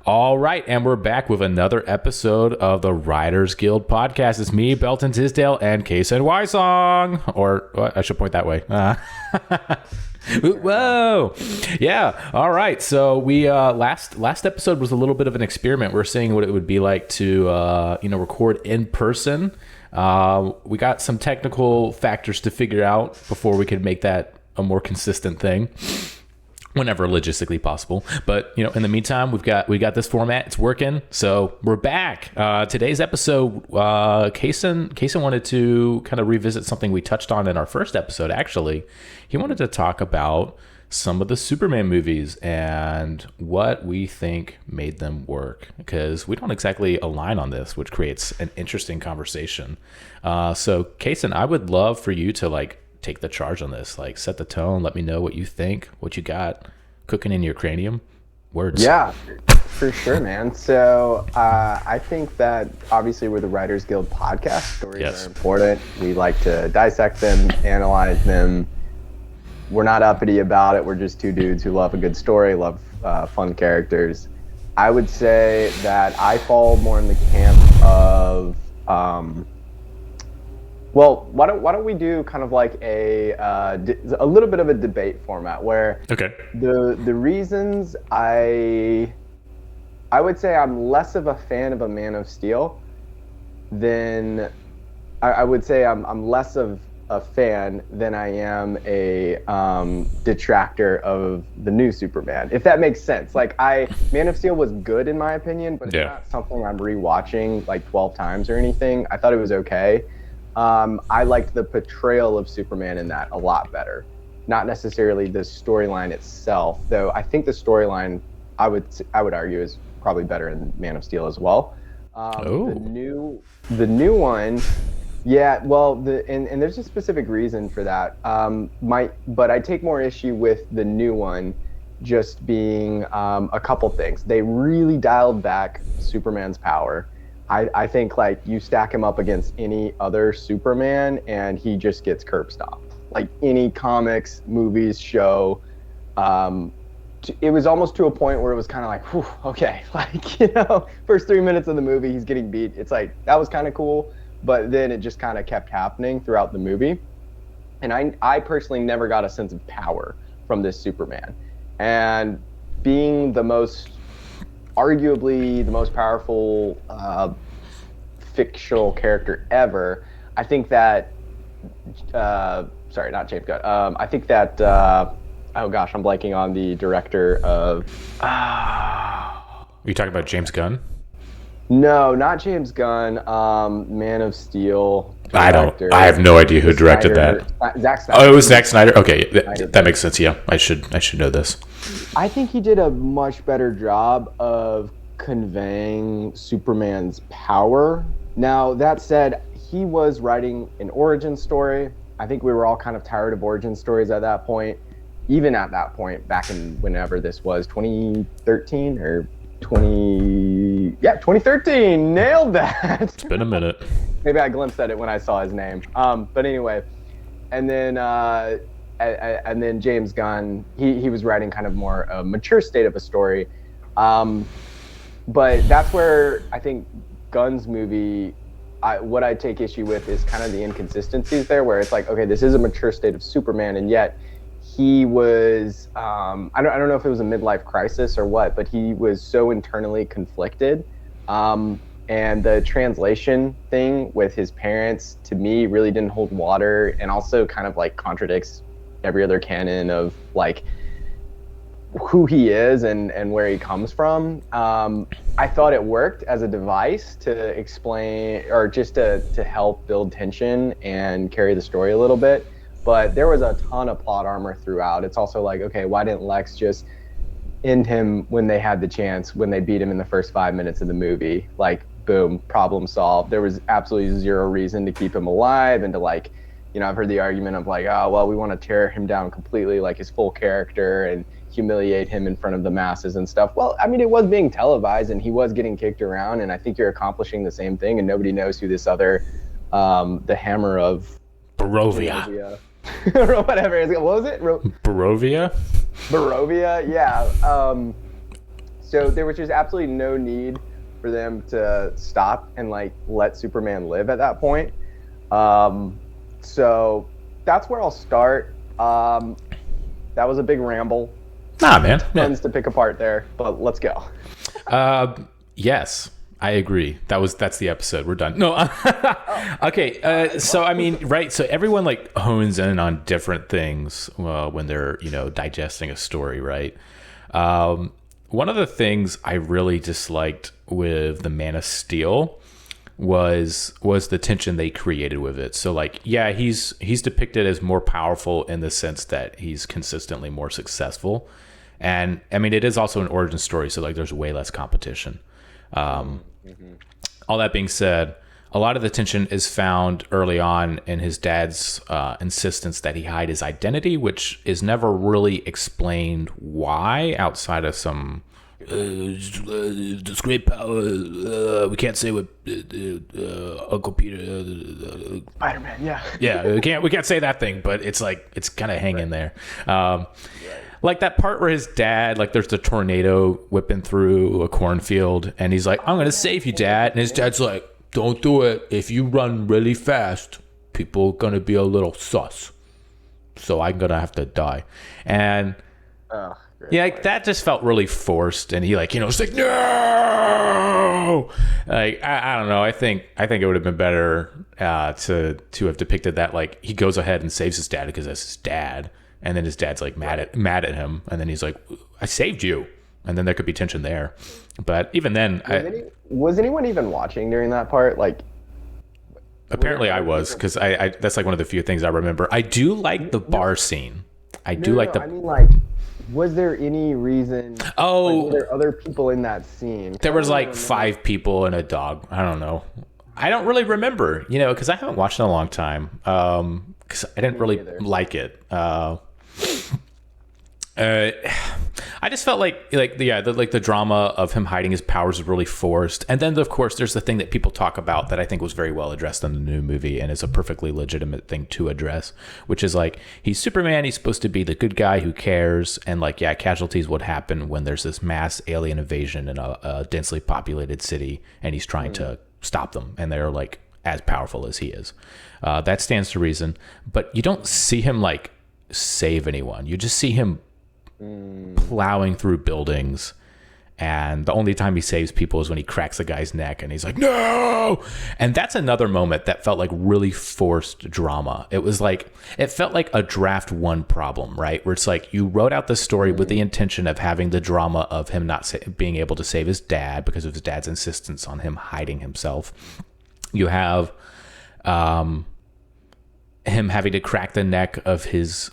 All right, and we're back with another episode of the Writers Guild podcast. It's me, Belton Tisdale, and Kasen Wysong. Or I should point that way. Whoa. Yeah. All right. So we last episode was a little bit of an experiment. We're seeing what it would be like to record in person. We got some technical factors to figure out before we could make that a more consistent thing, whenever logistically possible. But in the meantime, we got this format. It's working, so we're back. Today's episode, Kasen wanted to kind of revisit something we touched on in our first episode. Actually, he wanted to talk about some of the Superman movies and what we think made them work, because we don't exactly align on this, which creates an interesting conversation. So Kasen, I would love for you to take the charge on this, set the tone, let me know what you think, what you got cooking in your cranium. Words. Yeah, for sure, man. So I think that obviously we're the Writers Guild podcast. Stories are important. We like to dissect them, analyze them. We're not uppity about it. We're just two dudes who love a good story, love fun characters. I would say that I fall more in the camp of well, why don't we do kind of like a little bit of a debate format where the reasons I would say I'm less of a fan of a Man of Steel than I would say I'm less of a fan than I am a detractor of the new Superman, if that makes sense. Man of Steel was good in my opinion, but it's not something I'm rewatching 12 times or anything. I thought it was okay. I liked the portrayal of Superman in that a lot better. Not necessarily the storyline itself, though I think the storyline I would argue is probably better in Man of Steel as well. The new one, and there's a specific reason for that. But I take more issue with the new one just being a couple things. They really dialed back Superman's power. I think you stack him up against any other Superman and he just gets curb stomped. Any comics, movies, show, it was almost to a point where it was kind of whew, okay, first 3 minutes of the movie he's getting beat. It's that was kind of cool, but then it just kind of kept happening throughout the movie. And I personally never got a sense of power from this Superman. And being arguably the most powerful fictional character ever, I think that sorry, not James Gunn. I think that oh gosh, I'm blanking on the director of Are you talking about James Gunn? No, not James Gunn. Man of Steel director. I have no idea who directed that. Zack Snyder. Oh, it was Zack Snyder. Okay, that makes sense. Yeah, I should know this. I think he did a much better job of conveying Superman's power. Now, that said, he was writing an origin story. I think we were all kind of tired of origin stories at that point. Even at that point, back in whenever this was, 2013 or 2013. Nailed that. It's been a minute. Maybe I glimpsed at it when I saw his name. But anyway, and then James Gunn, he was writing kind of more a mature state of a story. But that's where I think Gunn's movie, what I take issue with is kind of the inconsistencies there, where it's okay, this is a mature state of Superman, and yet he was, I don't know if it was a midlife crisis or what, but he was so internally conflicted. And the translation thing with his parents, to me, really didn't hold water, and also kind of contradicts every other canon of who he is and where he comes from. I thought it worked as a device to explain, or just to help build tension and carry the story a little bit. But there was a ton of plot armor throughout. It's also okay, why didn't Lex just end him when they had the chance, when they beat him in the first 5 minutes of the movie? Boom, problem solved. There was absolutely zero reason to keep him alive and to I've heard the argument of oh, well, we want to tear him down completely, his full character, and humiliate him in front of the masses and stuff. Well, I mean, it was being televised and he was getting kicked around, and I think you're accomplishing the same thing, and nobody knows who this other, the Hammer of Barovia. Or whatever. What was it? Barovia? Barovia, yeah. So there was just absolutely no need for them to stop and like let Superman live at that point. So that's where I'll start. That was a big ramble. Nah, man. Tons to pick apart there, but let's go. Yes, I agree. That's the episode. We're done. No. Okay. So I mean, right. So everyone like hones in on different things when they're, digesting a story, right? One of the things I really disliked with the Man of Steel was the tension they created with it. So like, yeah, he's depicted as more powerful in the sense that he's consistently more successful. And I mean, it is also an origin story. So like there's way less competition. All that being said, a lot of the tension is found early on in his dad's insistence that he hide his identity, which is never really explained why outside of some this great power. We can't say what Uncle Peter. Spider-Man, yeah. Yeah, we can't say that thing, but it's like it's kind of hanging there. Like that part where his dad, like there's the tornado whipping through a cornfield, and he's like, "I'm gonna save you, Dad," and his dad's like, "Don't do it. If you run really fast, people are gonna be a little sus. So I'm gonna have to die." And yeah, like that just felt really forced, and he was like, "No!" Like I don't know. I think it would have been better to have depicted that like he goes ahead and saves his dad because that's his dad, and then his dad's like mad at him, and then he's like, "I saved you," and then there could be tension there. But even then, was anyone even watching during that part? Like, apparently I was, because I that's like one of the few things I remember. I do like the bar scene. I mean, like, was there any reason? Oh, were there other people in that scene? There was like 5 people and a dog. I don't know. I don't really remember, because I haven't watched it in a long time. Because I didn't really like it. I just felt like the drama of him hiding his powers was really forced. And then of course there's the thing that people talk about that I think was very well addressed in the new movie and is a perfectly legitimate thing to address, which is like, he's Superman, he's supposed to be the good guy who cares, and like, yeah, casualties would happen when there's this mass alien invasion in a densely populated city, and he's trying to stop them, and they're like as powerful as he is. That stands to reason, but you don't see him like save anyone. You just see him plowing through buildings, and the only time he saves people is when he cracks a guy's neck and he's like, "No!" And that's another moment that felt like really forced drama. It felt like a draft 1 problem, right? Where it's like you wrote out the story with the intention of having the drama of him not being able to save his dad because of his dad's insistence on him hiding himself. You have him having to crack the neck of his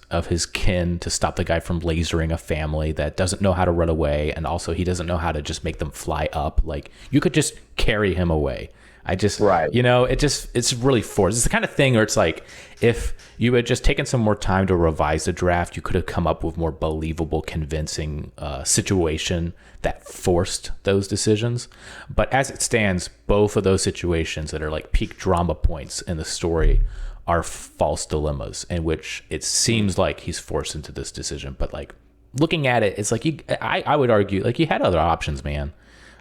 kin to stop the guy from lasering a family that doesn't know how to run away, and also he doesn't know how to just make them fly up. Like, you could just carry him away. It's really forced. It's the kind of thing where it's like, if you had just taken some more time to revise the draft, you could have come up with more believable, convincing situation that forced those decisions. But as it stands, both of those situations that are like peak drama points in the story are false dilemmas in which it seems like he's forced into this decision. But like, looking at it, it's like I would argue like you had other options, man.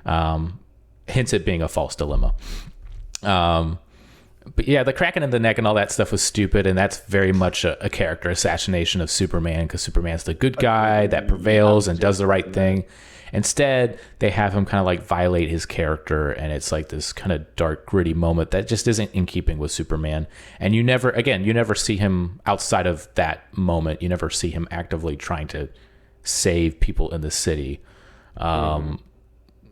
Hence it being a false dilemma. But yeah, the cracking in the neck and all that stuff was stupid, and that's very much a character assassination of Superman, because Superman's the good guy that prevails and does the right thing. Instead, they have him kind of like violate his character, and it's like this kind of dark, gritty moment that just isn't in keeping with Superman. And you never see him outside of that moment. You never see him actively trying to save people in the city,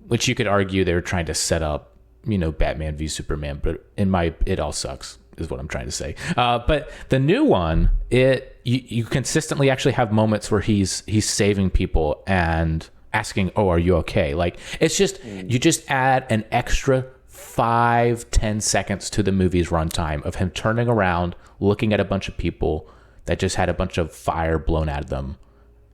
which you could argue they were trying to set up, Batman v Superman. But it all sucks, is what I'm trying to say. But the new one, you consistently actually have moments where he's saving people and asking, "Oh, are you okay?" Like, it's just, you just add an extra 5-10 seconds to the movie's runtime of him turning around, looking at a bunch of people that just had a bunch of fire blown at them,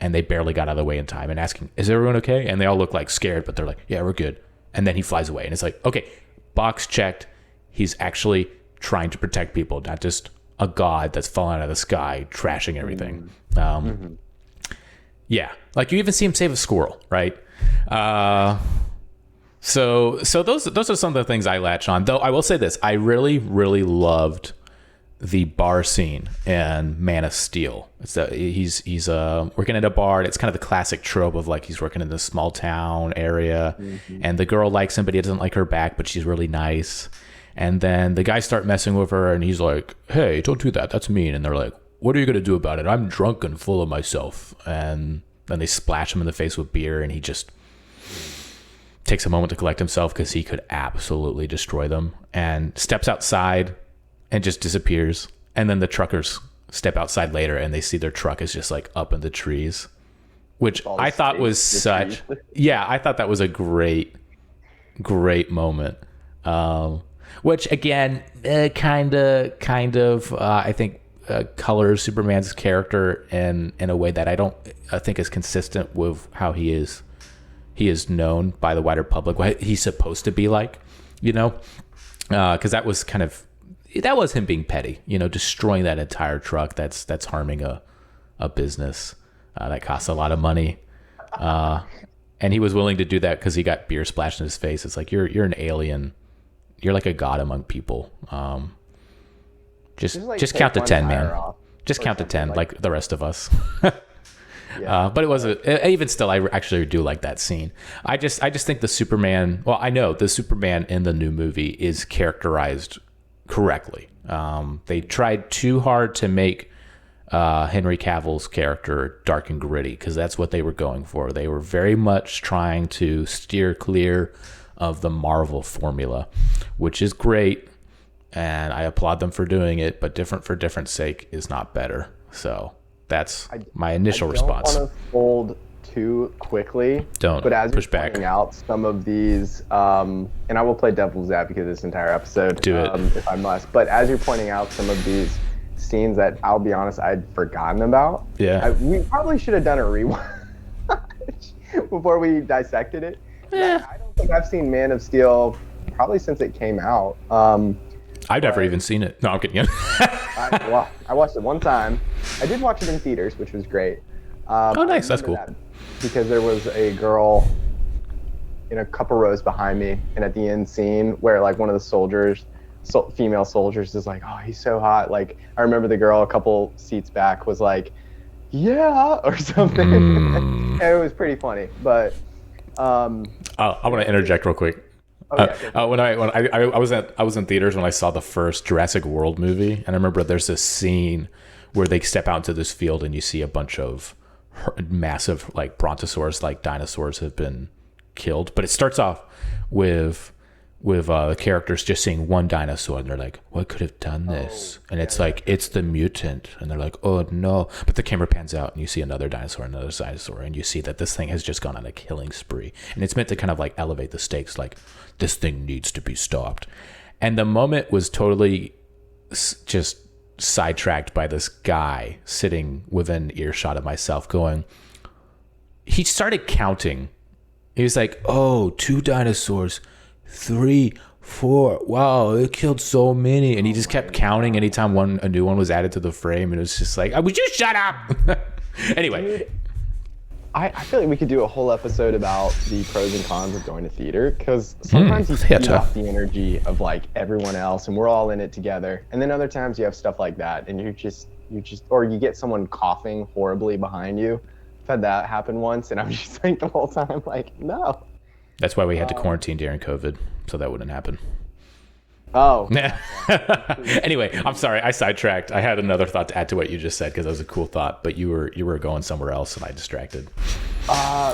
and they barely got out of the way in time, and asking, "Is everyone okay?" And they all look like scared, but they're like, "Yeah, we're good." And then he flies away, and it's like, okay, box checked. He's actually trying to protect people, not just a god that's falling out of the sky, trashing everything. Yeah, like you even see him save a squirrel, right? So those are some of the things I latch on. Though I will say this, I really, really loved the bar scene in Man of Steel. It's he's working at a bar, and it's kind of the classic trope of like he's working in this small town area, and the girl likes him, but he doesn't like her back, but she's really nice. And then the guys start messing with her, and he's like, "Hey, don't do that. That's mean." And they're like, "What are you gonna do about it? I'm drunk and full of myself." And then they splash him in the face with beer, and he just takes a moment to collect himself because he could absolutely destroy them, and steps outside and just disappears. And then the truckers step outside later, and they see their truck is just like up in the trees, which I thought was such, I thought that was a great moment. Which again, kind of, I think colors Superman's character in a way that I think is consistent with how he is known by the wider public, what he's supposed to be like, because that was him being petty, destroying that entire truck that's harming a business that costs a lot of money, and he was willing to do that because he got beer splashed in his face. It's like you're an alien, you're like a god among people. Just count to 10, man. Just count to 10, like the rest of us. But it wasn't. Even still, I actually do like that scene. I just think the Superman. Well, I know the Superman in the new movie is characterized correctly. They tried too hard to make Henry Cavill's character dark and gritty because that's what they were going for. They were very much trying to steer clear of the Marvel formula, which is great, and I applaud them for doing it. But different for different sake is not better. So. That's my initial response. I don't want to fold too quickly. Don't. But as push you're back. pointing out some of these, and I will play devil's advocate this entire episode. Do it. If I must. But as you're pointing out some of these scenes that I'll be honest, I'd forgotten about. Yeah. We probably should have done a rewatch before we dissected it. Yeah. I don't think I've seen Man of Steel probably since it came out. I've never even seen it. No, I'm kidding. I watched it one time. I did watch it in theaters, which was great. Oh, nice. That's cool. Because there was a girl in a couple rows behind me, and at the end scene where like one of the soldiers, female soldiers, is like, "Oh, he's so hot." Like I remember the girl a couple seats back was like, "Yeah," or something. And it was pretty funny. But I want to interject real quick. When I was in theaters when I saw the first Jurassic World movie, and I remember there's this scene where they step out into this field and you see a bunch of massive like brontosaurus like dinosaurs have been killed, but it starts off with the characters just seeing one dinosaur and they're like, what could have done this? And it's like, it's the mutant, and they're like, oh no. But the camera pans out and you see another dinosaur, and you see that this thing has just gone on a killing spree, and it's meant to kind of like elevate the stakes, like this thing needs to be stopped. And the moment was totally just sidetracked by this guy sitting within earshot of myself going, he started counting. He was like, oh, 2 dinosaurs, 3, 4, wow, it killed so many. And he just kept counting anytime a new one was added to the frame, and it was just like, would you shut up? Anyway. Dude, I feel like we could do a whole episode about the pros and cons of going to theater, because sometimes you feed off the energy of like everyone else and we're all in it together, and then other times you have stuff like that and you just or you get someone coughing horribly behind you. I've had that happen once, and I'm just like the whole time like, no. That's why we had to quarantine during COVID, so that wouldn't happen. Oh. Anyway, I'm sorry, I sidetracked. I had another thought to add to what you just said because that was a cool thought, but you were going somewhere else and I distracted.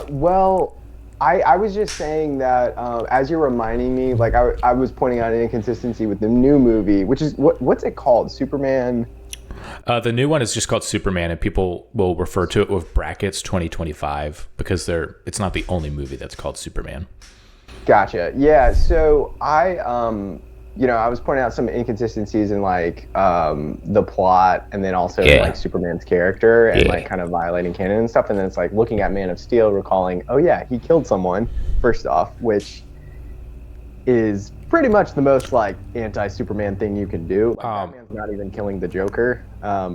Well, I was just saying that as you're reminding me, like I was pointing out an inconsistency with the new movie, which is what's it called? Superman? The new one is just called Superman, and people will refer to it with brackets 2025 because it's not the only movie that's called Superman. Gotcha. Yeah. So I was pointing out some inconsistencies in like the plot, and then also like Superman's character, and like kind of violating canon and stuff. And then it's like looking at Man of Steel, recalling, oh yeah, he killed someone first off, which is pretty much the most like anti-Superman thing you can do. Like, Batman's not even killing the Joker. I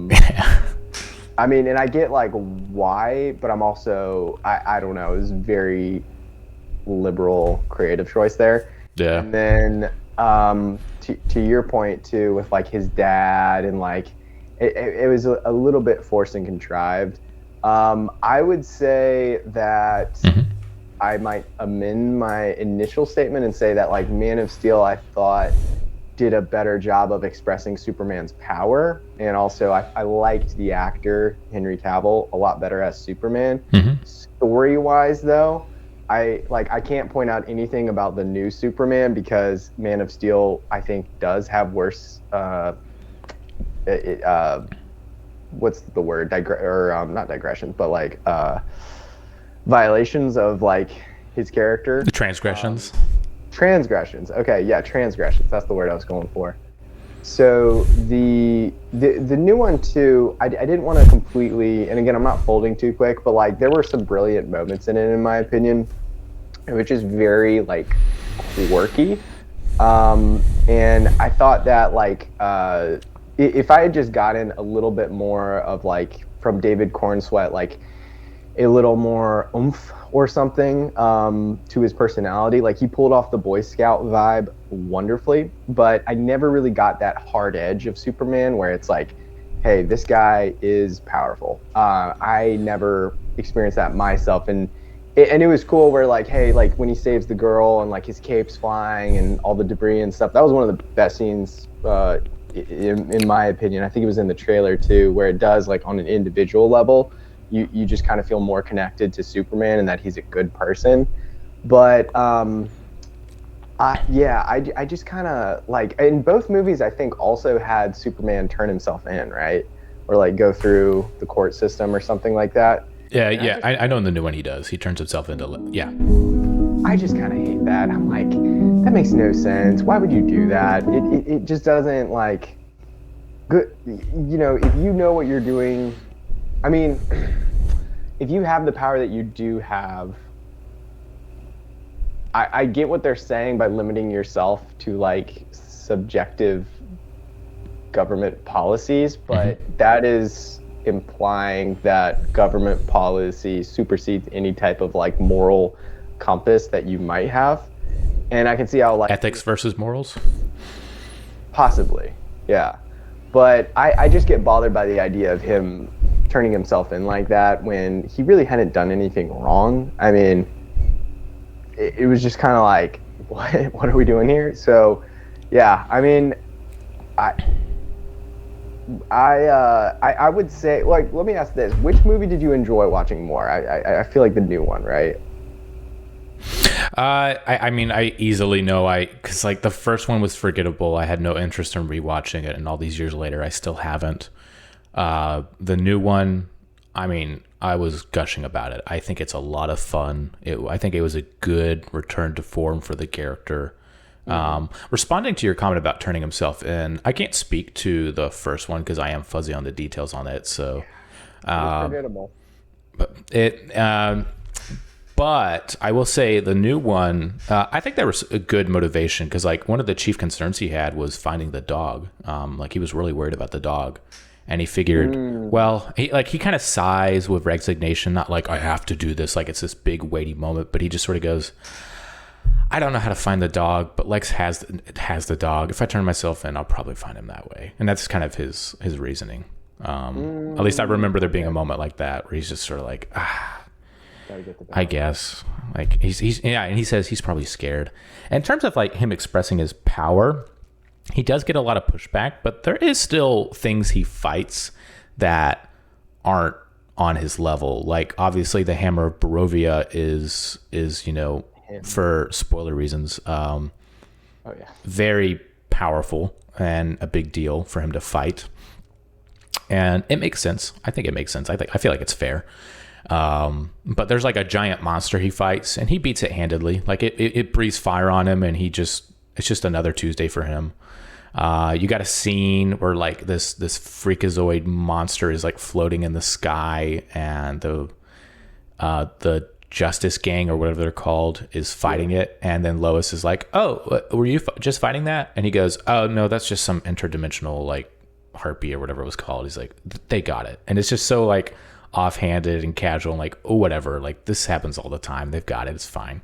mean, and I get like why, but I'm also I don't know. It was very liberal creative choice there. Yeah. And then to your point too, with like his dad and like it was a little bit forced and contrived. I would say that I might amend my initial statement and say that like Man of Steel, I thought did a better job of expressing Superman's power, and also I liked the actor Henry Cavill a lot better as Superman. Story-wise, though, I can't point out anything about the new Superman because Man of Steel I think does have worse. What's the word? Not digressions, but like violations of like his character. The transgressions. Transgressions. Okay, yeah, transgressions. That's the word I was going for. So the new one too. I didn't want to completely. And again, I'm not folding too quick, but like there were some brilliant moments in it, in my opinion, which is very like quirky. And I thought that like if I had just gotten a little bit more of like from David Cornsweet, like a little more oomph or something to his personality. Like he pulled off the Boy Scout vibe wonderfully, but I never really got that hard edge of Superman where it's like, hey, this guy is powerful. I never experienced that myself. And it was cool where like, hey, like when he saves the girl and like his cape's flying and all the debris and stuff, that was one of the best scenes in my opinion. I think it was in the trailer too, where it does like on an individual level, you just kind of feel more connected to Superman and that he's a good person. But I just kind of like, in both movies I think also had Superman turn himself in, right? Or like go through the court system or something like that. Yeah, I know in the new one he does. He turns himself into, yeah. I just kind of hate that. I'm like, that makes no sense. Why would you do that? It just doesn't like, good. You know, if you know what you're doing, I mean, if you have the power that you do have, I get what they're saying by limiting yourself to like subjective government policies, but that is implying that government policy supersedes any type of like moral compass that you might have. And I can see how like ethics versus morals, possibly, yeah. But I just get bothered by the idea of him turning himself in like that when he really hadn't done anything wrong. I mean, it was just kind of like, what are we doing here? So yeah, I mean, I would say, like, let me ask this: which movie did you enjoy watching more? I feel like the new one, right? I mean, I easily know because like the first one was forgettable. I had no interest in rewatching it, and all these years later, I still haven't. The new one, I mean, I was gushing about it. I think it's a lot of fun. I think it was a good return to form for the character. Responding to your comment about turning himself in, I can't speak to the first one because I am fuzzy on the details on it. So, it's forgettable. But I will say the new one, I think there was a good motivation because like one of the chief concerns he had was finding the dog. Like he was really worried about the dog. And he figured, well, he kind of sighs with resignation, not like I have to do this, like it's this big weighty moment, but he just sort of goes, I don't know how to find the dog, but Lex has the dog. If I turn myself in, I'll probably find him that way. And that's kind of his reasoning. At least I remember there being a moment like that where he's just sort of like, I guess. Like he's and he says he's probably scared. And in terms of like him expressing his power, he does get a lot of pushback, but there is still things he fights that aren't on his level. Like obviously the Hammer of Barovia is for spoiler reasons, very powerful and a big deal for him to fight. And it makes sense. I think it makes sense. I feel like it's fair. But there's like a giant monster he fights and he beats it handedly. Like it breathes fire on him and it's just another Tuesday for him. You got a scene where like this freakazoid monster is like floating in the sky and the Justice Gang or whatever they're called is fighting it. And then Lois is like, oh, were you just fighting that? And he goes, oh no, that's just some interdimensional like harpy or whatever it was called. He's like, they got it. And it's just so like offhanded and casual and like, oh, whatever, like this happens all the time. They've got it. It's fine.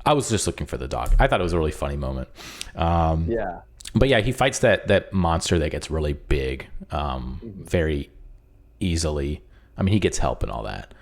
I was just looking for the dog. I thought it was a really funny moment. Yeah. But yeah, he fights that monster that gets really big very easily. I mean, he gets help and all that.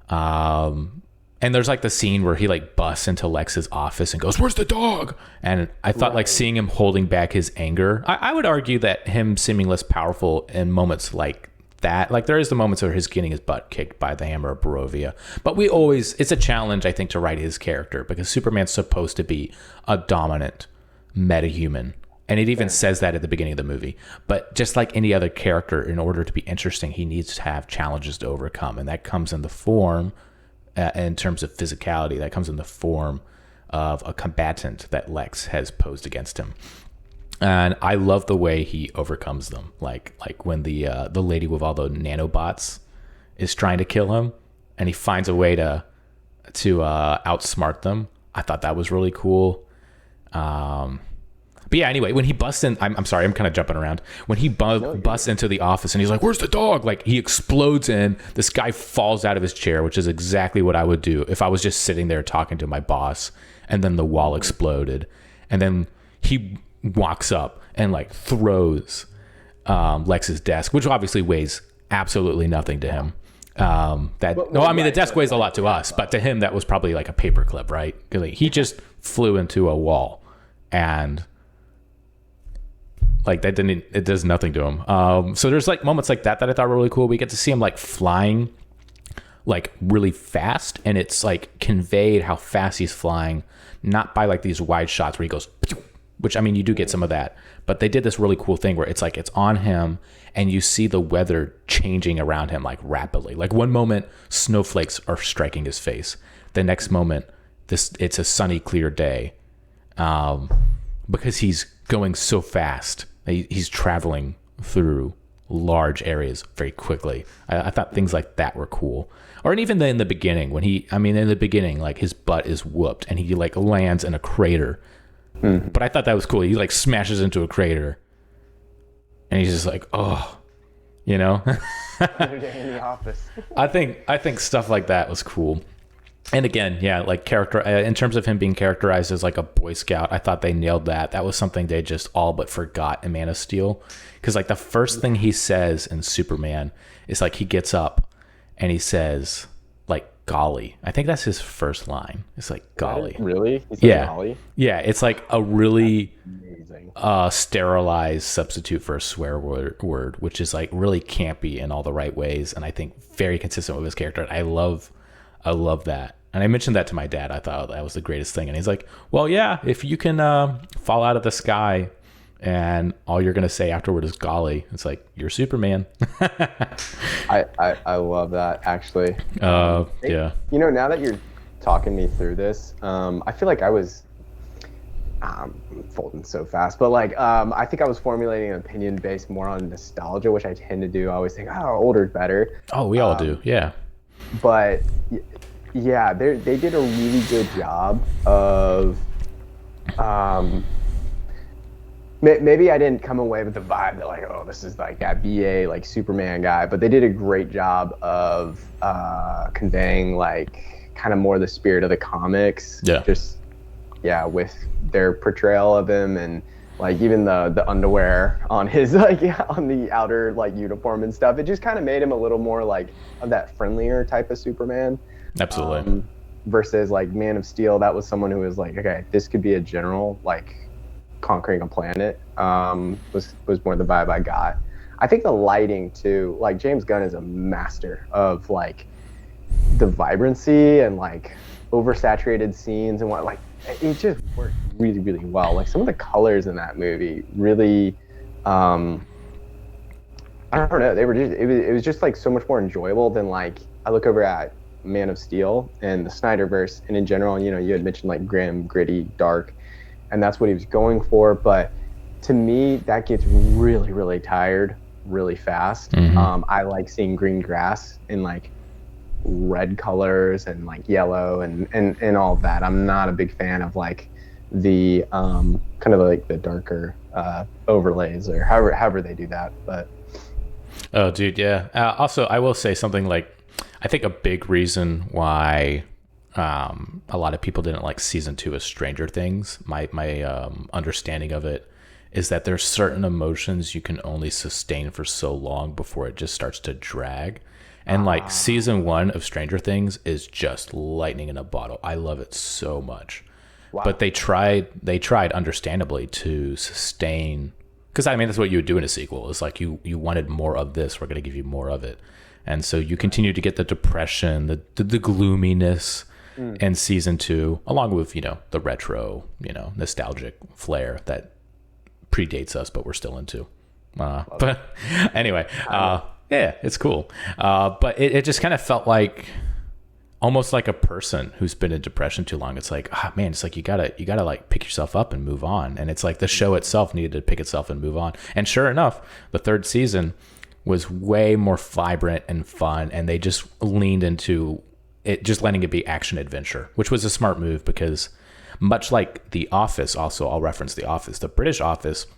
And there's like the scene where he like busts into Lex's office and goes, "Where's the dog?" And I thought like seeing him holding back his anger, I would argue that him seeming less powerful in moments like that, like there is the moments where he's getting his butt kicked by the Hammer of Barovia, but it's a challenge, I think, to write his character because Superman's supposed to be a dominant metahuman. And it even says that at the beginning of the movie. But just like any other character, in order to be interesting, he needs to have challenges to overcome. And that comes in the form, in terms of physicality, that comes in the form of a combatant that Lex has posed against him. And I love the way he overcomes them. Like when the lady with all the nanobots is trying to kill him, and he finds a way to outsmart them. I thought that was really cool. But yeah, anyway, when he busts in, I'm sorry, I'm kind of jumping around. When he busts into the office and he's like, "Where's the dog?" Like he explodes in, this guy falls out of his chair, which is exactly what I would do if I was just sitting there talking to my boss and then the wall exploded. And then he walks up and like throws Lex's desk, which obviously weighs absolutely nothing to him. The desk weighs a lot to us, but to him that was probably like a paperclip, right? Because like, he just flew into a wall and like it does nothing to him. So there's like moments like that I thought were really cool. We get to see him like flying like really fast, and it's like conveyed how fast he's flying, not by like these wide shots where he goes, which I mean, you do get some of that, but they did this really cool thing where it's like, it's on him and you see the weather changing around him like rapidly. Like one moment snowflakes are striking his face. The next moment, it's a sunny, clear day. Because he's going so fast. He's traveling through large areas very quickly. I thought things like that were cool. Or even in the beginning, like his butt is whooped and he like lands in a crater. Mm-hmm. But I thought that was cool. He like smashes into a crater and he's just like, oh, you know? In the office. I think stuff like that was cool. And again, yeah, like character in terms of him being characterized as like a Boy Scout, I thought they nailed that. That was something they just all but forgot in Man of Steel, because like the first thing he says in Superman is like he gets up and he says like "golly." I think that's his first line. It's like "golly." Really? He said yeah. Golly? Yeah, it's like a really sterilized substitute for a swear word, which is like really campy in all the right ways, and I think very consistent with his character. I love that. And I mentioned that to my dad. I thought that was the greatest thing. And he's like, well, yeah, if you can fall out of the sky and all you're going to say afterward is "golly," it's like, you're Superman. I love that, actually. Yeah. You know, now that you're talking me through this, I feel like I was folding so fast, but like I think I was formulating an opinion based more on nostalgia, which I tend to do. I always think, oh, older's better. Oh, we all do. Yeah. But yeah, they did a really good job of maybe I didn't come away with the vibe that like, oh, this is like that BA like Superman guy, but they did a great job of conveying like kind of more the spirit of the comics. Yeah. Just with their portrayal of him, and like even the underwear on his like on the outer like uniform and stuff. It just kind of made him a little more like of that friendlier type of Superman. Absolutely. Versus like Man of Steel, that was someone who was like, okay, this could be a general like conquering a planet. Was more the vibe I got. I think the lighting too, like James Gunn is a master of like the vibrancy and like oversaturated scenes and what, like it just worked really, really well. Like some of the colors in that movie really, I don't know, they were just, it was just like so much more enjoyable than like, I look over at Man of Steel and the Snyderverse, and in general, you know, you had mentioned like grim, gritty, dark, and that's what he was going for. But to me, that gets really, really tired really fast. Mm-hmm. I like seeing green grass in like red colors and like yellow and all of that. I'm not a big fan of like the kind of like the darker overlays or however they do that. But oh, dude, yeah. Also, I will say something like, I think a big reason why a lot of people didn't like season 2 of Stranger Things. My understanding of it is that there's certain emotions you can only sustain for so long before it just starts to drag. And like season 1 of Stranger Things is just lightning in a bottle. I love it so much. Wow. But they tried understandably to sustain, because I mean that's what you would do in a sequel. It's like you wanted more of this, we're going to give you more of it. And so you continue to get the depression, the gloominess in season 2, along with, the retro, nostalgic flair that predates us, but we're still into. But anyway, yeah, it's cool. But it just kind of felt like almost like a person who's been in depression too long. It's like, man, it's like you gotta like pick yourself up and move on. And it's like the show itself needed to pick itself and move on. And sure enough, the 3rd season was way more vibrant and fun, and they just leaned into it, just letting it be action adventure, which was a smart move, because much like The Office, also I'll reference The Office, the British Office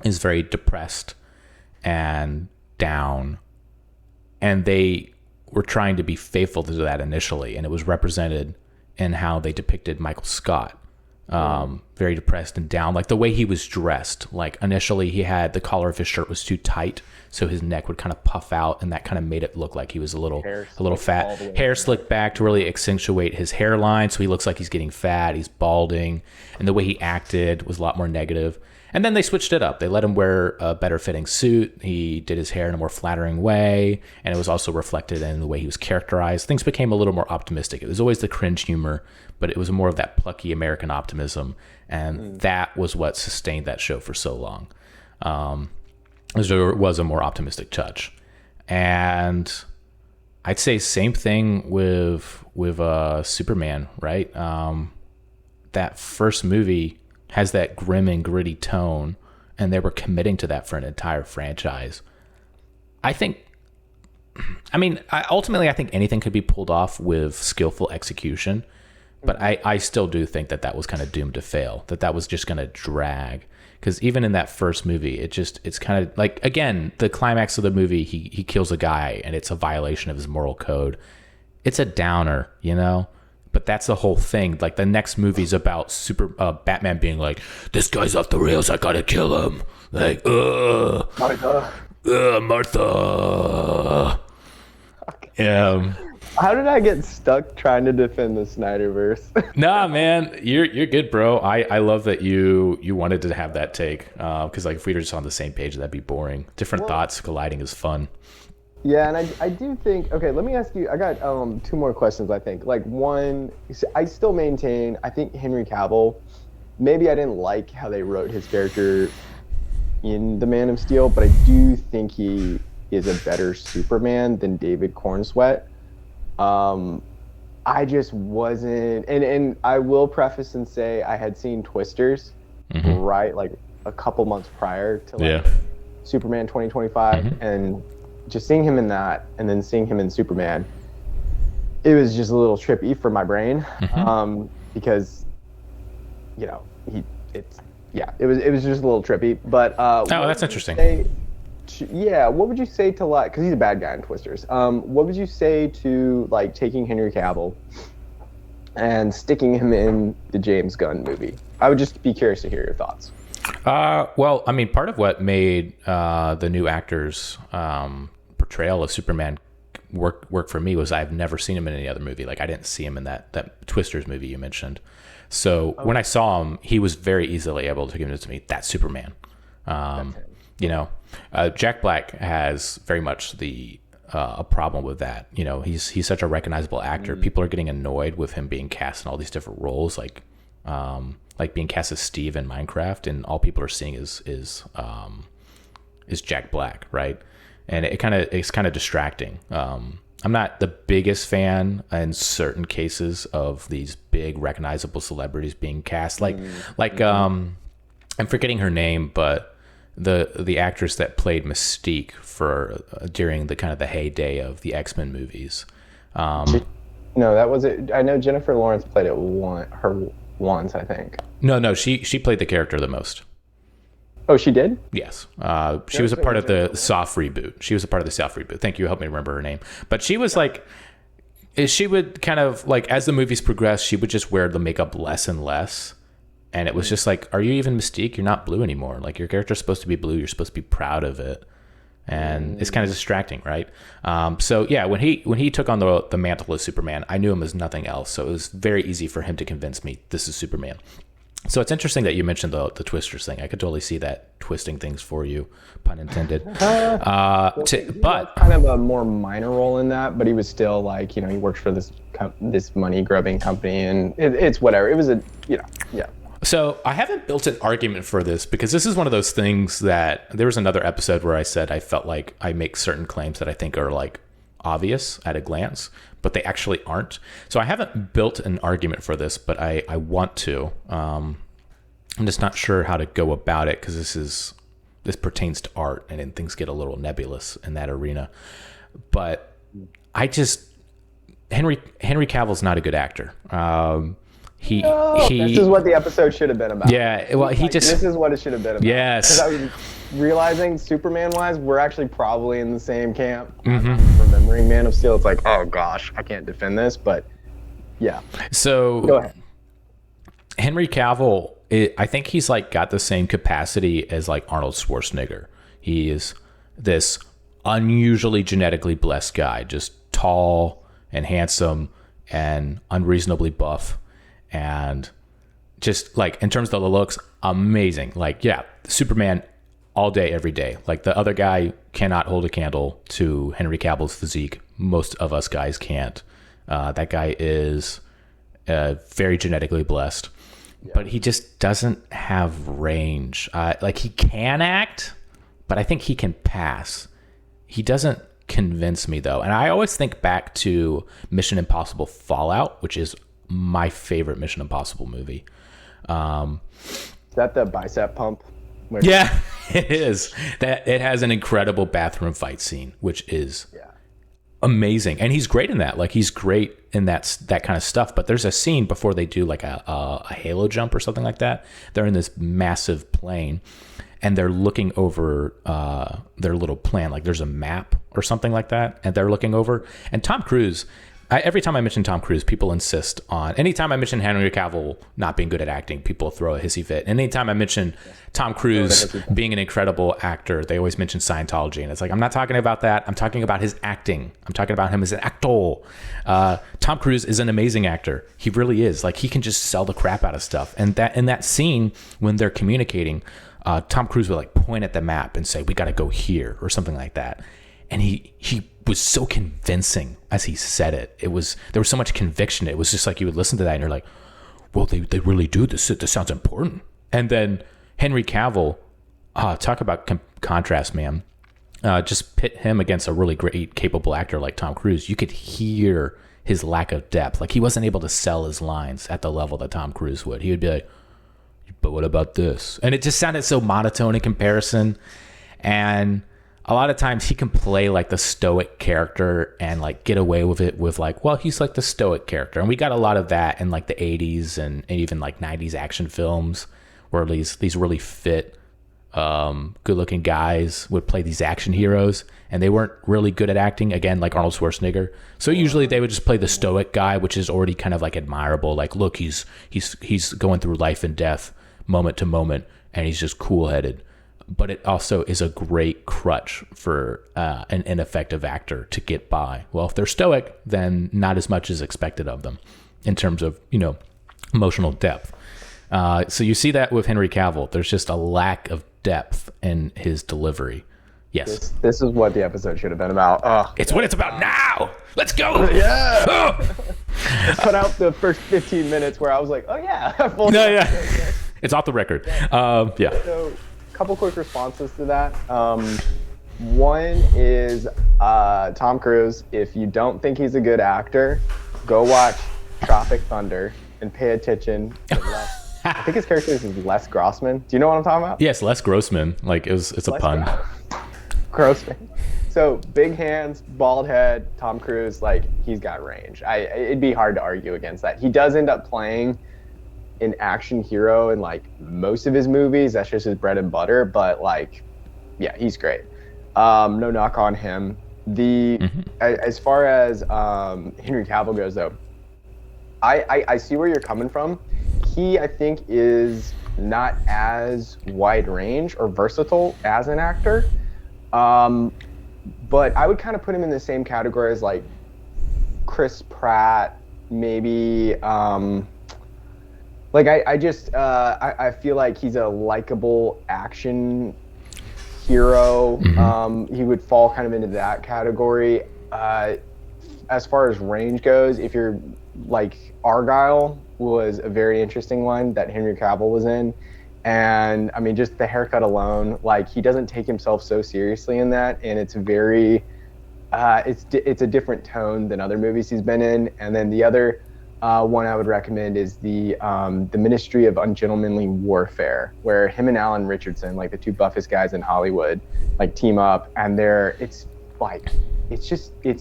is very depressed and down, and they were trying to be faithful to that initially, and it was represented in how they depicted Michael Scott. Very depressed and down, like the way he was dressed. Like initially he had the collar of his shirt was too tight, so his neck would kind of puff out, and that kind of made it look like he was a little fat. Hair slicked back to really accentuate his hairline, so he looks like he's getting fat, he's balding, and the way he acted was a lot more negative. And then they switched it up. They let him wear a better fitting suit. He did his hair in a more flattering way, and it was also reflected in the way he was characterized. Things became a little more optimistic. It was always the cringe humor, but it was more of that plucky American optimism, and that was what sustained that show for so long. There was a more optimistic touch. And I'd say same thing with Superman, right? That first movie has that grim and gritty tone, and they were committing to that for an entire franchise. Ultimately, I think anything could be pulled off with skillful execution, but I still do think that was kind of doomed to fail, that was just going to drag. Because even in that first movie, it's kind of like, again, the climax of the movie, he kills a guy, and it's a violation of his moral code. It's a downer, But that's the whole thing. Like the next movie's about Batman being like, this guy's off the rails, I gotta kill him. Like, Martha. Yeah. How did I get stuck trying to defend the Snyderverse? Nah, man, you're good, bro. I love that you wanted to have that take, because like if we were just on the same page, that'd be boring. Different thoughts colliding is fun. Yeah, and I do think, okay, let me ask you, I got 2 more questions, I think. Like one, I still maintain, I think Henry Cavill, maybe I didn't like how they wrote his character in The Man of Steel, but I do think he is a better Superman than David Cornsweet. I just wasn't, and I will preface and say I had seen Twisters, right, like a couple months prior to Superman 2025, and just seeing him in that and then seeing him in Superman, it was just a little trippy for my brain, because it was just a little trippy. But that's interesting. What would you say to, like, because he's a bad guy in Twisters, what would you say to like taking Henry Cavill and sticking him in the James Gunn movie? I would just be curious to hear your thoughts. Well, I mean, part of what made the new actor's portrayal of Superman work for me was I've never seen him in any other movie. Like I didn't see him in that Twisters movie you mentioned. So when I saw him, he was very easily able to convince me that's Superman. Jack Black has very much a problem with that. He's such a recognizable actor. People are getting annoyed with him being cast in all these different roles, like being cast as Steve in Minecraft, and all people are seeing is Jack Black, right? And it's kind of distracting. I'm not the biggest fan in certain cases of these big recognizable celebrities being cast, I'm forgetting her name, but the actress that played Mystique during the kind of the heyday of the X-Men movies. No, that was it. I know Jennifer Lawrence played it once, I think. No, she played the character the most. Oh, she did? Yes. She was a part of the soft reboot. Thank you. Help me remember her name. But she was like, She would kind of like, as the movies progressed, she would just wear the makeup less and less. And it was just like, are you even Mystique? You're not blue anymore. Like, your character's supposed to be blue. You're supposed to be proud of it. And it's kind of distracting, right? So yeah, when he took on the mantle as Superman, I knew him as nothing else. So it was very easy for him to convince me this is Superman. So it's interesting that you mentioned the twisters thing. I could totally see that twisting things for you, pun intended. But kind of a more minor role in that, but he was still like, he worked for this money grubbing company, and it's whatever. It was yeah. So I haven't built an argument for this because this is one of those things that there was another episode where I said I felt like I make certain claims that I think are like obvious at a glance, but they actually aren't. So I haven't built an argument for this, but I want to. I'm just not sure how to go about it because this pertains to art, and then things get a little nebulous in that arena. But Henry Cavill's not a good actor. This is what the episode should have been about. Yeah, well, this is what it should have been about. Yes. Because I was realizing, Superman-wise, we're actually probably in the same camp. Remembering Man of Steel, it's like, oh gosh, I can't defend this, but yeah. So go ahead. Henry Cavill, I think he's like got the same capacity as like Arnold Schwarzenegger. He is this unusually genetically blessed guy, just tall and handsome and unreasonably buff. And just like in terms of the looks, amazing. Like, yeah, Superman all day, every day. Like, the other guy cannot hold a candle to Henry Cavill's physique. Most of us guys can't. That guy is very genetically blessed, but he just doesn't have range. Like, he can act, but I think he can pass. He doesn't convince me though. And I always think back to Mission Impossible Fallout, which is my favorite Mission Impossible movie. Is that the bicep pump? Yeah, it is. That it has an incredible bathroom fight scene, which is amazing. And he's great in that. Like, he's great in that kind of stuff. But there's a scene before they do like a halo jump or something like that. They're in this massive plane and they're looking over their little plan. Like, there's a map or something like that, and they're looking over. And Tom Cruise, every time I mention Tom Cruise, people insist on. Anytime I mention Henry Cavill not being good at acting, people throw a hissy fit. And anytime I mention Tom Cruise being an incredible actor, they always mention Scientology. And it's like, I'm not talking about that. I'm talking about his acting. I'm talking about him as an actor. Tom Cruise is an amazing actor. He really is. Like, he can just sell the crap out of stuff. And that in that scene when they're communicating, Tom Cruise would like point at the map and say, "We got to go here," or something like that. And he was so convincing as he said it. There was so much conviction. It was just like, you would listen to that and you're like, well, they really do this. This sounds important. And then Henry Cavill, talk about contrast, man. Just pit him against a really great, capable actor like Tom Cruise. You could hear his lack of depth. Like, he wasn't able to sell his lines at the level that Tom Cruise would. He would be like, but what about this? And it just sounded so monotone in comparison. And a lot of times he can play like the stoic character and like get away with it with like, well, he's like the stoic character. And we got a lot of that in like the 80s and even like 90s action films where these really fit, good looking guys would play these action heroes, and they weren't really good at acting, again, like Arnold Schwarzenegger. So usually they would just play the stoic guy, which is already kind of like admirable. Like, look, he's going through life and death moment to moment, and he's just cool headed. But it also is a great crutch for an ineffective actor to get by. Well, if they're stoic, then not as much is expected of them in terms of, emotional depth. So you see that with Henry Cavill. There's just a lack of depth in his delivery. Yes. This is what the episode should have been about. It's what it's about now. Let's go. Yeah. I put out the first 15 minutes where I was like, oh yeah. It's off the record. So, couple quick responses to that. One is Tom Cruise. If you don't think he's a good actor, go watch Tropic Thunder and pay attention to Les. I think his character is Les Grossman. Do you know what I'm talking about? Yes, Les Grossman. Like, it's a pun. Grossman. So, big hands, bald head, Tom Cruise, like, he's got range. It'd be hard to argue against that. He does end up playing an action hero in like most of his movies. That's just his bread and butter, but like, yeah, he's great. No knock on him. As far as Henry Cavill goes, though, I see where you're coming from. He, I think, is not as wide range or versatile as an actor. But I would kind of put him in the same category as like Chris Pratt, maybe. Like I feel like he's a likable action hero. He would fall kind of into that category. As far as range goes, if you're like Argyle was a very interesting one that Henry Cavill was in. And I mean, just the haircut alone, like he doesn't take himself so seriously in that. And it's very, it's a different tone than other movies he's been in. And then the other one I would recommend is the Ministry of Ungentlemanly Warfare, where him and Alan Richardson, like the two buffest guys in Hollywood, like team up, and it's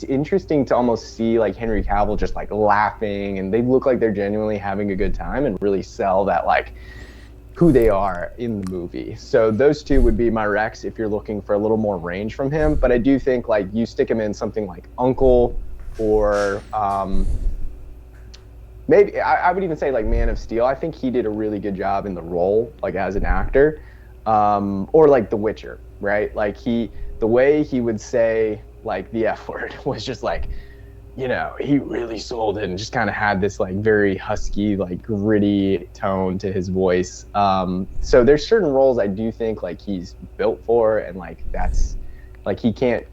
interesting to almost see like Henry Cavill just like laughing, and they look like they're genuinely having a good time and really sell that like who they are in the movie. So those two would be my recs if you're looking for a little more range from him. But I do think like you stick him in something like Uncle, or maybe I would even say like Man of Steel. I think he did a really good job in the role, like as an actor, or like The Witcher, right? Like the way he would say like the F word was just like, you know, he really sold it and just kind of had this like very husky, like gritty tone to his voice. So there's certain roles I do think like he's built for, and like that's like you can't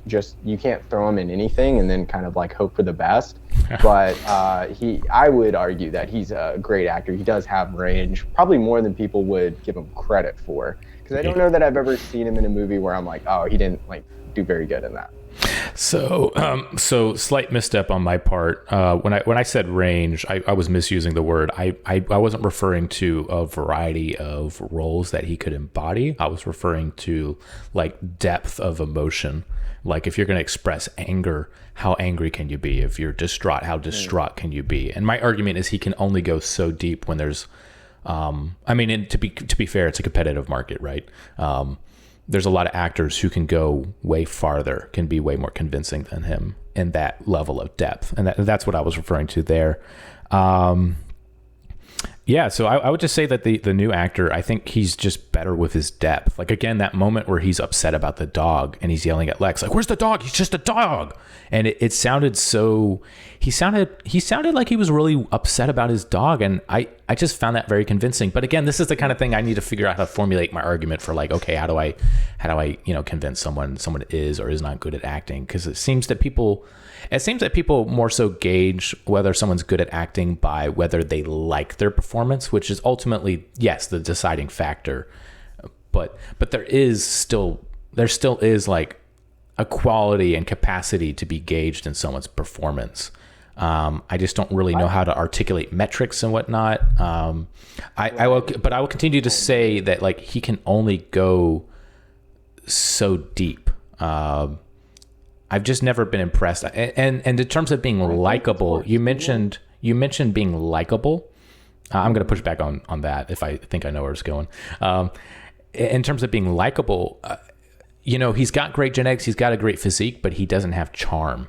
throw him in anything and then kind of like hope for the best. But I would argue that he's a great actor. He does have range, probably more than people would give him credit for. Because I don't know that I've ever seen him in a movie where I'm like, oh, he didn't like do very good in that. So slight misstep on my part. When I said range, I was misusing the word. I wasn't referring to a variety of roles that he could embody. I was referring to like depth of emotion. Like if you're going to express anger, how angry can you be? If you're distraught, how distraught can you be? And my argument is he can only go so deep when there's, I mean, and to be fair, it's a competitive market, right? There's a lot of actors who can go way farther, can be way more convincing than him in that level of depth. And that's what I was referring to there. Yeah, so I would just say that the new actor, I think he's just better with his depth. Like, again, that moment where he's upset about the dog and he's yelling at Lex, like, where's the dog? He's just a dog. And it sounded so... He sounded like he was really upset about his dog, and I just found that very convincing. But again, this is the kind of thing I need to figure out how to formulate my argument for, like, okay, how do I convince someone is or is not good at acting? Because it seems that people more so gauge whether someone's good at acting by whether they like their performance, which is ultimately, yes, the deciding factor. But there still is like a quality and capacity to be gauged in someone's performance. I just don't really know how to articulate metrics and whatnot. I will continue to say that like he can only go so deep. I've just never been impressed. And in terms of being likable, you mentioned being likable. I'm going to push back on that if I think I know where it's going. In terms of being likable, he's got great genetics, he's got a great physique, but he doesn't have charm.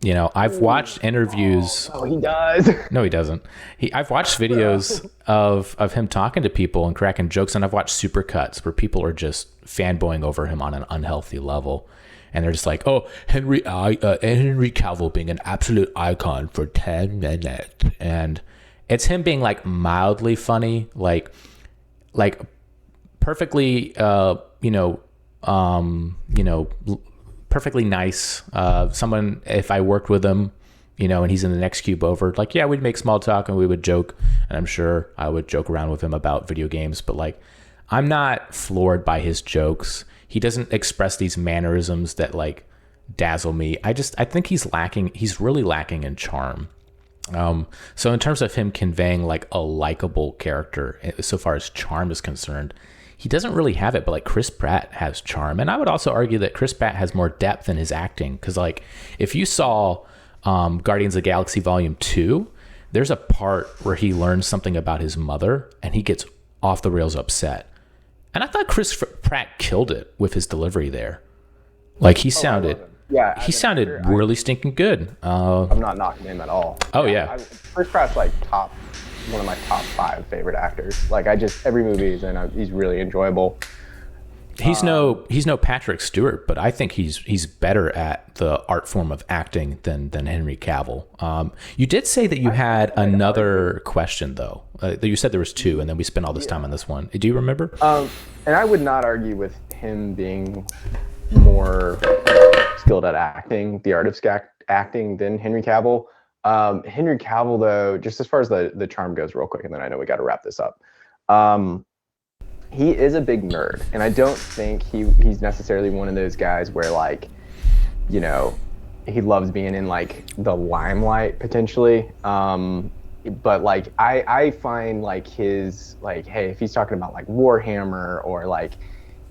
I've watched interviews. Oh, he does. No, he doesn't. I've watched videos of him talking to people and cracking jokes, and I've watched supercuts where people are just fanboying over him on an unhealthy level. And they're just like, oh, Henry Cavill being an absolute icon for 10 minutes. And it's him being like mildly funny, like perfectly, perfectly nice. Someone, if I worked with him, and he's in the next cube over, like, yeah, we'd make small talk and we would joke. And I'm sure I would joke around with him about video games, but like, I'm not floored by his jokes. He doesn't express these mannerisms that like dazzle me. I think he's really lacking in charm. So in terms of him conveying like a likable character, so far as charm is concerned, he doesn't really have it, but like Chris Pratt has charm. And I would also argue that Chris Pratt has more depth in his acting. Cause like if you saw Guardians of the Galaxy Volume 2, there's a part where he learns something about his mother and he gets off the rails upset. And I thought Chris Pratt killed it with his delivery there. Like he sounded Yeah, he sounded really stinking good. I'm not knocking him at all. Oh yeah. First Class, like one of my top 5 favorite actors. Like every movie he's in, he's really enjoyable. He's no Patrick Stewart, but I think he's better at the art form of acting than Henry Cavill. You did say that you had another question though. You said there was 2, and then we spent all this time on this one. Do you remember? And I would not argue with him being more skilled at acting, the art of acting, than Henry Cavill. Henry Cavill, though, just as far as the charm goes, real quick, and then I know we got to wrap this up. He is a big nerd, and I don't think he's necessarily one of those guys where, like, you know, he loves being in like the limelight potentially. But like I find like his, like, hey, if he's talking about like Warhammer or like,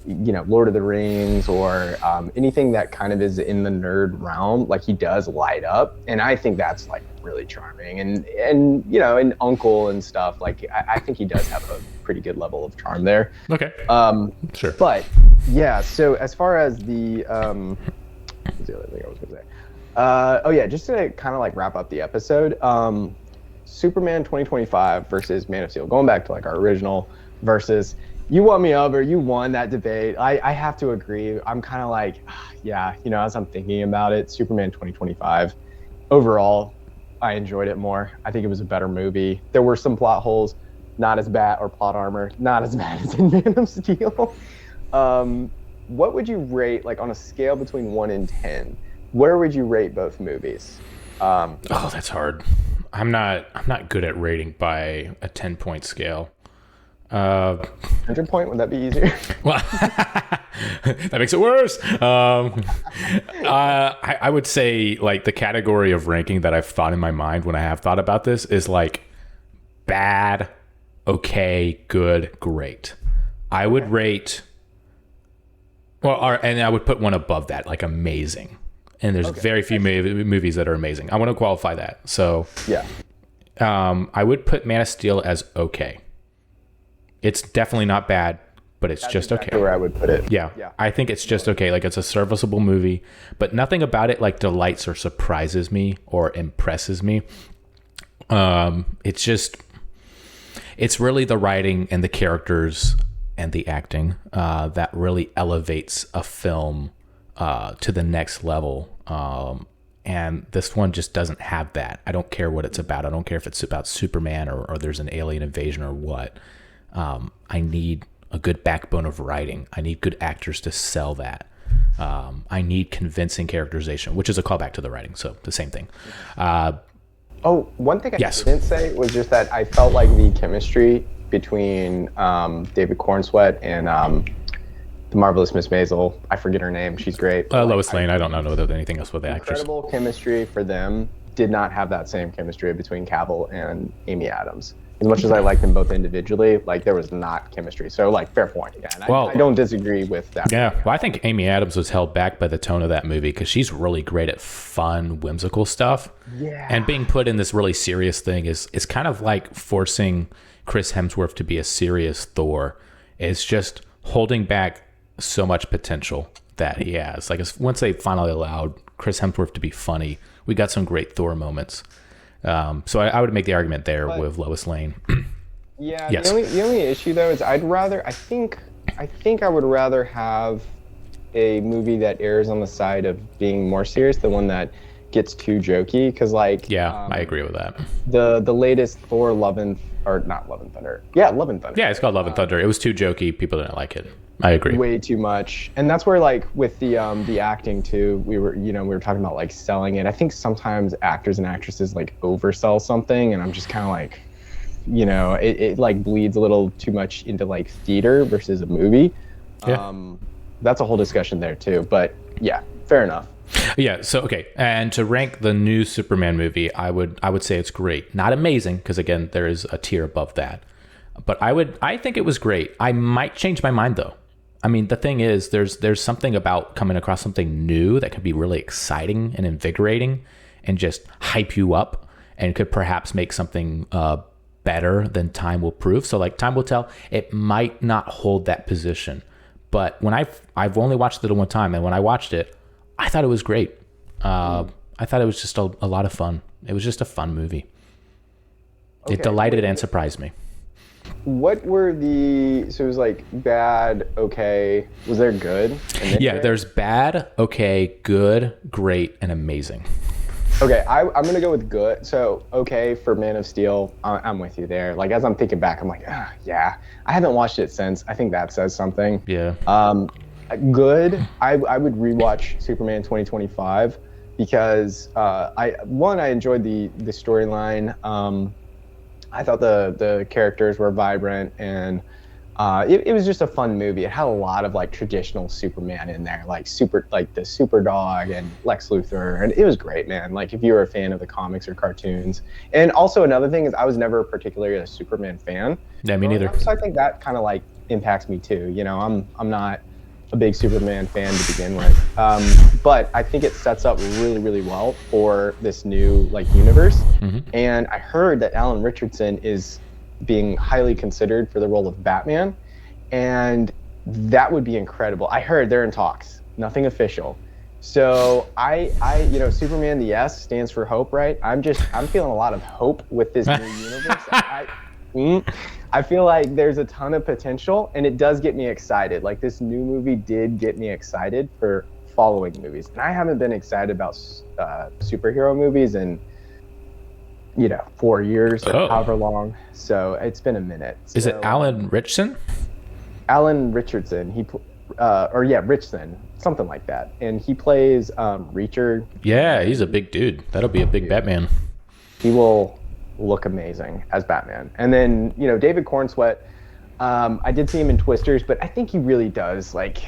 you know, Lord of the Rings or anything that kind of is in the nerd realm, like he does light up, and I think that's like really charming. And you know, and Uncle and stuff, like I think he does have a pretty good level of charm there. Okay. Sure. But yeah, so as far as the what's the other thing I was gonna say? Oh yeah, just to kind of like wrap up the episode, Superman 2025 versus Man of Steel. Going back to like our original versus. You won me over. You won that debate. I have to agree. I'm kind of like, yeah, you know, as I'm thinking about it, Superman 2025. Overall, I enjoyed it more. I think it was a better movie. There were some plot holes, not as bad, or plot armor, not as bad as in Man of Steel. What would you rate, like on a scale between 1 and 10? Where would you rate both movies? Oh, that's hard. I'm not good at rating by a 10-point scale. 100-point, would that be easier? Well, that makes it worse. I would say like the category of ranking that I've thought in my mind when I have thought about this is like bad, okay, good, great. I would rate, and I would put one above that, like amazing. And there's very few movies that are amazing. I want to qualify that. So yeah, I would put Man of Steel as okay. It's definitely not bad, but that's just exactly okay. Where I would put it. Yeah, I think it's just okay. Like it's a serviceable movie, but nothing about it like delights or surprises me or impresses me. It's really the writing and the characters and the acting that really elevates a film to the next level. And this one just doesn't have that. I don't care what it's about. I don't care if it's about Superman or there's an alien invasion or what. I need a good backbone of writing. I need good actors to sell that. I need convincing characterization, which is a callback to the writing. So the same thing. One thing I didn't say was just that I felt like the chemistry between David Cornsweet and the marvelous Miss Maisel. I forget her name. She's great. Lois Lane. I don't know anything else with the actress. Incredible chemistry for them. Did not have that same chemistry between Cavill and Amy Adams. As much as I like them both individually, like there was not chemistry. So like fair point. Yeah, and I don't disagree with that. Yeah, well, I think Amy Adams was held back by the tone of that movie because she's really great at fun, whimsical stuff. Yeah. And being put in this really serious thing is kind of like forcing Chris Hemsworth to be a serious Thor. It's just holding back so much potential that he has. Like once they finally allowed Chris Hemsworth to be funny, we got some great Thor moments. So I would make the argument there with Lois Lane. Yeah. Yes. The only issue though is I think I would rather have a movie that errs on the side of being more serious than one that gets too jokey. Because like I agree with that. The latest Thor Love and Thunder. Yeah, Love and Thunder. Yeah, it's called Love and Thunder. It was too jokey. People didn't like it. I agree. Way too much. And that's where like with the acting too, we were talking about like selling it. I think sometimes actors and actresses like oversell something, and I'm just kind of like, it like bleeds a little too much into like theater versus a movie. Yeah. That's a whole discussion there too. But yeah, fair enough. Yeah. So okay, and to rank the new Superman movie, I would say it's great. Not amazing, because again, there is a tier above that. But I think it was great. I might change my mind though. I mean, the thing is, there's something about coming across something new that could be really exciting and invigorating and just hype you up and could perhaps make something better than time will prove. So like time will tell. It might not hold that position. But when I've only watched it one time, and when I watched it, I thought it was great. I thought it was just a lot of fun. It was just a fun movie. Okay. It delighted and surprised me. What were so it was like bad, okay. Was there good? Yeah, there's bad, okay, good, great, and amazing. Okay, I'm going to go with good. So, okay, for Man of Steel, I'm with you there. Like, as I'm thinking back, I'm like, yeah. I haven't watched it since. I think that says something. Yeah. Good, I would rewatch Superman 2025 because, I enjoyed the storyline. I thought the characters were vibrant, and it was just a fun movie. It had a lot of like traditional Superman in there, like the Super Dog and Lex Luthor, and it was great, man. Like if you were a fan of the comics or cartoons. And also another thing is I was never particularly a Superman fan. Yeah, me neither. So I think that kind of like impacts me too. You know, I'm not a big Superman fan to begin with, but I think it sets up really, really well for this new like universe. Mm-hmm. And I heard that Alan Richardson is being highly considered for the role of Batman, and that would be incredible. I heard they're in talks, nothing official. So I Superman the S stands for hope, right? I'm feeling a lot of hope with this new universe. I feel like there's a ton of potential, and it does get me excited. Like this new movie did get me excited for following movies, and I haven't been excited about superhero movies in 4 years, or however long. So it's been a minute. Is it Alan Richardson? Alan Richardson. Richardson, something like that. And he plays Reacher. Yeah, he's a big dude. That'll be a big Batman. He will look amazing as Batman. And then, David Cornsweet, I did see him in Twisters, but I think he really does, like,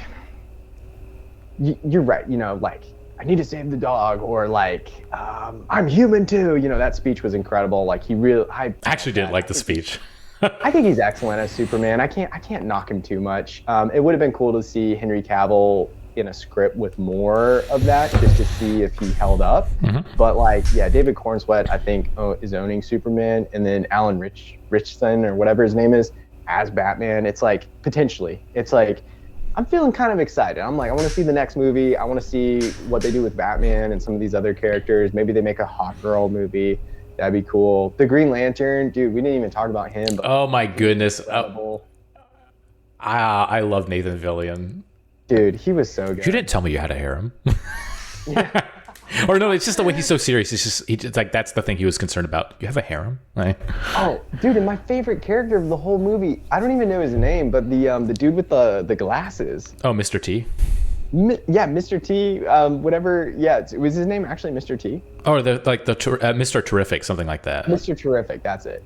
you're right, like, I need to save the dog, or like, I'm human too. That speech was incredible. Like I actually didn't like the speech. I think he's excellent as Superman. I can't knock him too much. It would have been cool to see Henry Cavill in a script with more of that, just to see if he held up. Mm-hmm. But David Cornsweet, I think, is owning Superman, and then Alan Richardson or whatever his name is as Batman. It's like potentially, it's like, I'm feeling kind of excited. I'm like, I want to see the next movie. I want to see what they do with Batman and some of these other characters. Maybe they make a Hot Girl movie. That'd be cool. The Green Lantern, dude, we didn't even talk about him. But oh my goodness. I love Nathan Fillion. Dude, he was so good. You didn't tell me you had a harem. Yeah. Or no, it's just the way he's so serious. It's like that's the thing he was concerned about. You have a harem? Oh, dude, and my favorite character of the whole movie, I don't even know his name, but the dude with the glasses. Oh, Mr. T? Yeah, Mr. T, whatever. Yeah, was his name actually Mr. T? Or Mr. Terrific, something like that. Mr. Terrific, that's it.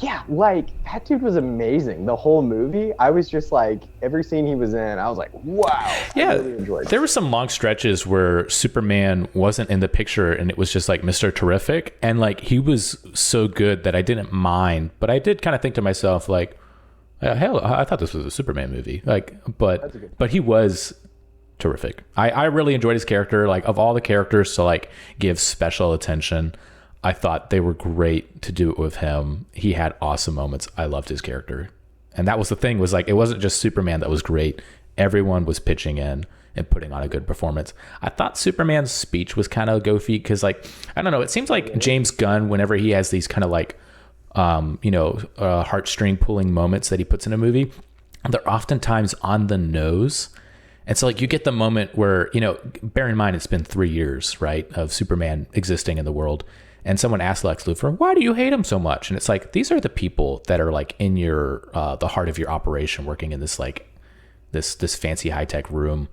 Yeah, like that dude was amazing. The whole movie, I was just like, every scene he was in, I was like, wow. Yeah, I really enjoyed it. There were some long stretches where Superman wasn't in the picture, and it was just like Mr. Terrific, and like he was so good that I didn't mind, but I did kind of think to myself like, hell, I thought this was a Superman movie. Like, but he was terrific. I really enjoyed his character. Like, of all the characters to like give special attention, I thought they were great to do it with him. He had awesome moments. I loved his character. And that was the thing, was like, it wasn't just Superman that was great. Everyone was pitching in and putting on a good performance. I thought Superman's speech was kind of goofy because, like, I don't know, it seems like James Gunn, whenever he has these kind of like, heartstring pulling moments that he puts in a movie, they're oftentimes on the nose. And so like you get the moment where, bear in mind, it's been 3 years, right, of Superman existing in the world. And someone asked Lex Luthor, why do you hate him so much? And it's like, these are the people that are like in your, the heart of your operation, working in this, like this fancy high tech room.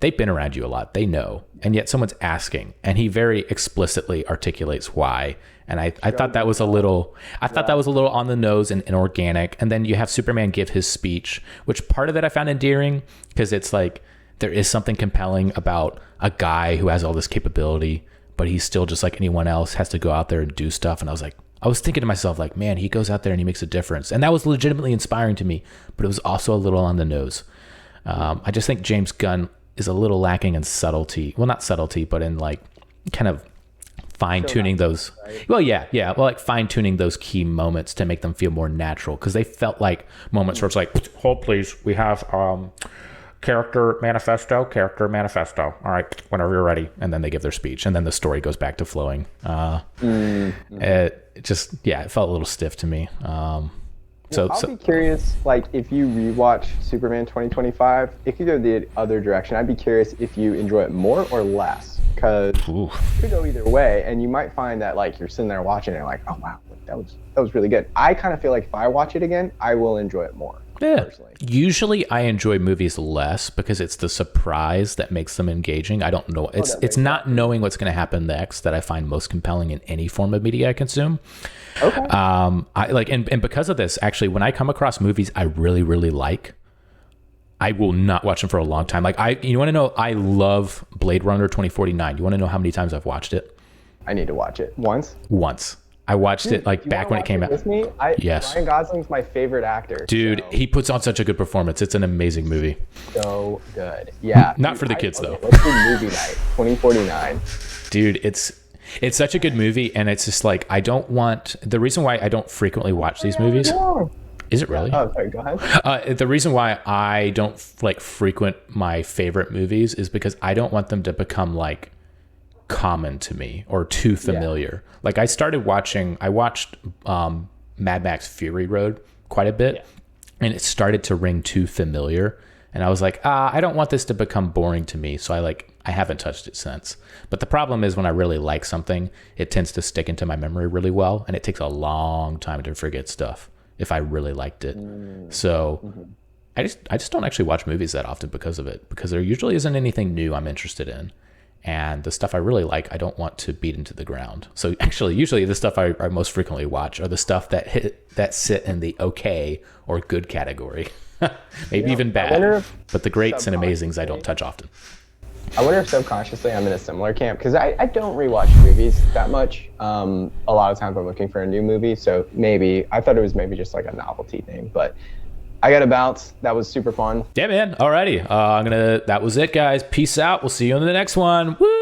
They've been around you a lot. They know. And yet someone's asking, and he very explicitly articulates why. And I thought that was a little, on the nose and organic. And then you have Superman give his speech, which part of it I found endearing, because it's like, there is something compelling about a guy who has all this capability, but he's still just like anyone else, has to go out there and do stuff. And I was thinking to myself, like, man, he goes out there and he makes a difference. And that was legitimately inspiring to me, but it was also a little on the nose. I just think James Gunn is a little lacking in subtlety. Well, not subtlety, but in like kind of fine tuning those. Right? Well, yeah. Well, like fine tuning those key moments to make them feel more natural. Cause they felt like moments where it's like, hold please. We have, character manifesto. All right, whenever you're ready. And then they give their speech, and then the story goes back to flowing. It just, it felt a little stiff to me. I'll be curious, like, if you rewatch Superman 2025, it could go the other direction. I'd be curious if you enjoy it more or less, because it could go either way, and you might find that, like, you're sitting there watching it, and you're like, oh, wow, that was really good. I kind of feel like if I watch it again, I will enjoy it more. Yeah. Personally. Usually I enjoy movies less because it's the surprise that makes them engaging. I don't know. It's not knowing what's going to happen next that I find most compelling in any form of media I consume. Okay. I like, and because of this, actually, when I come across movies I really, really like, I will not watch them for a long time. Like you want to know, I love Blade Runner 2049. You want to know how many times I've watched it? I need to watch it. Once. I watched it like back when it came out. With me? Yes. Ryan Gosling's my favorite actor. Dude, he puts on such a good performance. It's an amazing movie. So good. Yeah. Not for the kids though. Let's do movie night 2049. Dude, it's such a good movie, and it's just like the reason why I don't frequently watch these movies. Is it really? Oh, sorry, go ahead. The reason why I don't like frequent my favorite movies is because I don't want them to become like common to me or too familiar. Like I watched Mad Max Fury Road quite a bit, and it started to ring too familiar, and I was like, I don't want this to become boring to me, so I haven't touched it since. But the problem is when I really like something, it tends to stick into my memory really well, and it takes a long time to forget stuff if I really liked it. So I just don't actually watch movies that often because of it, because there usually isn't anything new I'm interested in. And the stuff I really like, I don't want to beat into the ground. So actually, usually the stuff I most frequently watch are the stuff that sit in the okay or good category. Maybe even bad. But the greats and amazings I don't touch often. I wonder if subconsciously I'm in a similar camp, because I don't rewatch movies that much. A lot of times I'm looking for a new movie, so maybe I thought it was maybe just like a novelty thing, but I got to bounce. That was super fun. Yeah, man. Alrighty. That was it, guys. Peace out. We'll see you in the next one. Woo!